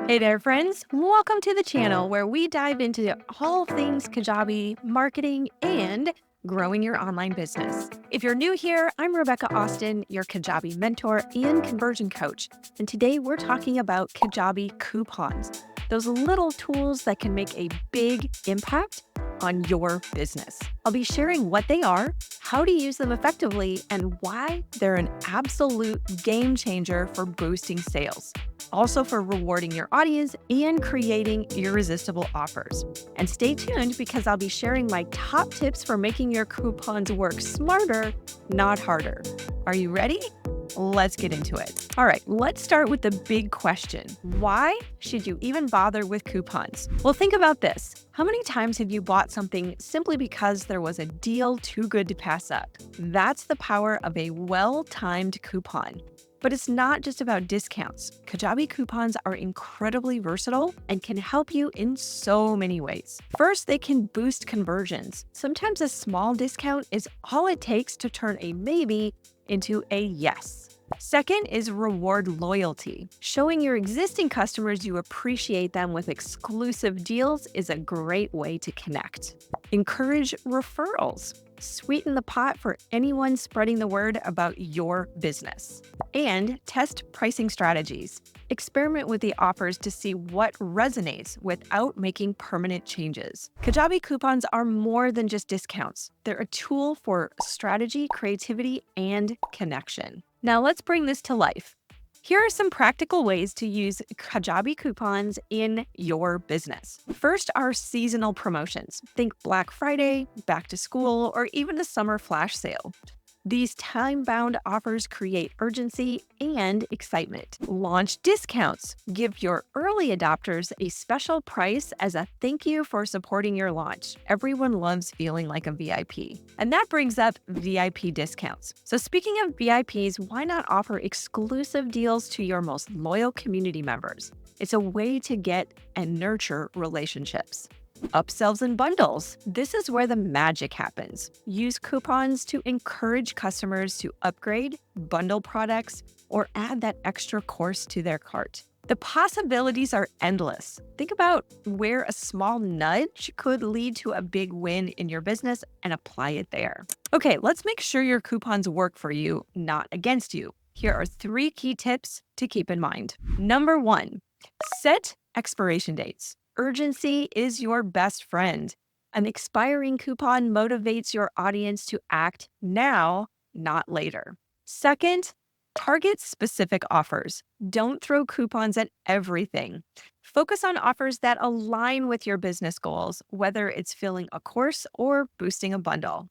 Hey there, friends. Welcome to the channel where we dive into all things Kajabi marketing and growing your online business. If you're new here, I'm Rebecca Austin, your Kajabi mentor and conversion coach. And today we're talking about Kajabi coupons, those little tools that can make a big impact on your business. I'll be sharing what they are, how to use them effectively, and why they're an absolute game changer for boosting sales, also for rewarding your audience and creating irresistible offers. And stay tuned because I'll be sharing my top tips for making your coupons work smarter, not harder. Are you ready? Let's get into it. All right, let's start with the big question. Why should you even bother with coupons? Well, think about this. How many times have you bought something simply because there was a deal too good to pass up? That's the power of a well-timed coupon. But it's not just about discounts. Kajabi coupons are incredibly versatile and can help you in so many ways. First, they can boost conversions. Sometimes a small discount is all it takes to turn a maybe into a yes. Second is reward loyalty. Showing your existing customers you appreciate them with exclusive deals is a great way to connect. Encourage referrals. Sweeten the pot for anyone spreading the word about your business. And test pricing strategies. Experiment with the offers to see what resonates without making permanent changes. Kajabi coupons are more than just discounts. They're a tool for strategy, creativity, and connection. Now let's bring this to life. Here are some practical ways to use Kajabi coupons in your business. First are seasonal promotions. Think Black Friday, back to school, or even a summer flash sale. These time-bound offers create urgency and excitement. Launch discounts. Give your early adopters a special price as a thank you for supporting your launch. Everyone loves feeling like a VIP. And that brings up VIP discounts. So speaking of VIPs, why not offer exclusive deals to your most loyal community members? It's a way to get and nurture relationships. Upsells and bundles. This is where the magic happens. Use coupons to encourage customers to upgrade, bundle products, or add that extra course to their cart. The possibilities are endless. Think about where a small nudge could lead to a big win in your business and apply it there. Okay, let's make sure your coupons work for you, not against you. Here are 3 key tips to keep in mind. Number 1, set expiration dates. Urgency is your best friend. An expiring coupon motivates your audience to act now, not later. Second, target specific offers. Don't throw coupons at everything. Focus on offers that align with your business goals, whether it's filling a course or boosting a bundle.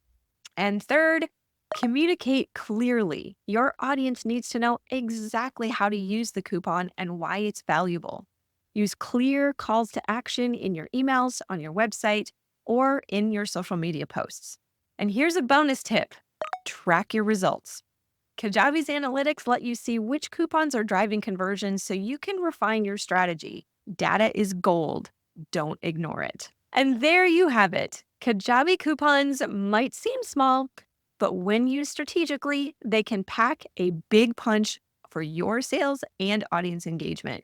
And third, communicate clearly. Your audience needs to know exactly how to use the coupon and why it's valuable. Use clear calls to action in your emails, on your website, or in your social media posts. And here's a bonus tip. Track your results. Kajabi's analytics let you see which coupons are driving conversions so you can refine your strategy. Data is gold. Don't ignore it. And there you have it. Kajabi coupons might seem small, but when used strategically, they can pack a big punch for your sales and audience engagement.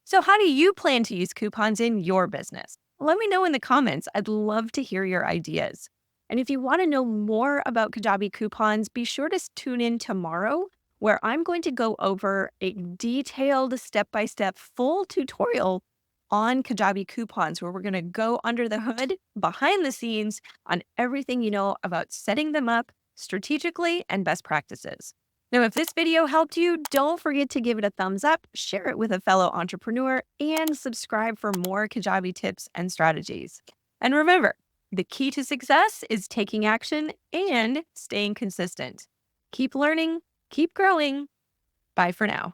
So how do you plan to use coupons in your business? Let me know in the comments. I'd love to hear your ideas. And if you want to know more about Kajabi coupons, be sure to tune in tomorrow, where I'm going to go over a detailed step-by-step full tutorial on Kajabi coupons, where we're going to go under the hood, behind the scenes, on everything you know about setting them up strategically and best practices. Now, if this video helped you, don't forget to give it a thumbs up, share it with a fellow entrepreneur, and subscribe for more Kajabi tips and strategies. And remember, the key to success is taking action and staying consistent. Keep learning, keep growing. Bye for now.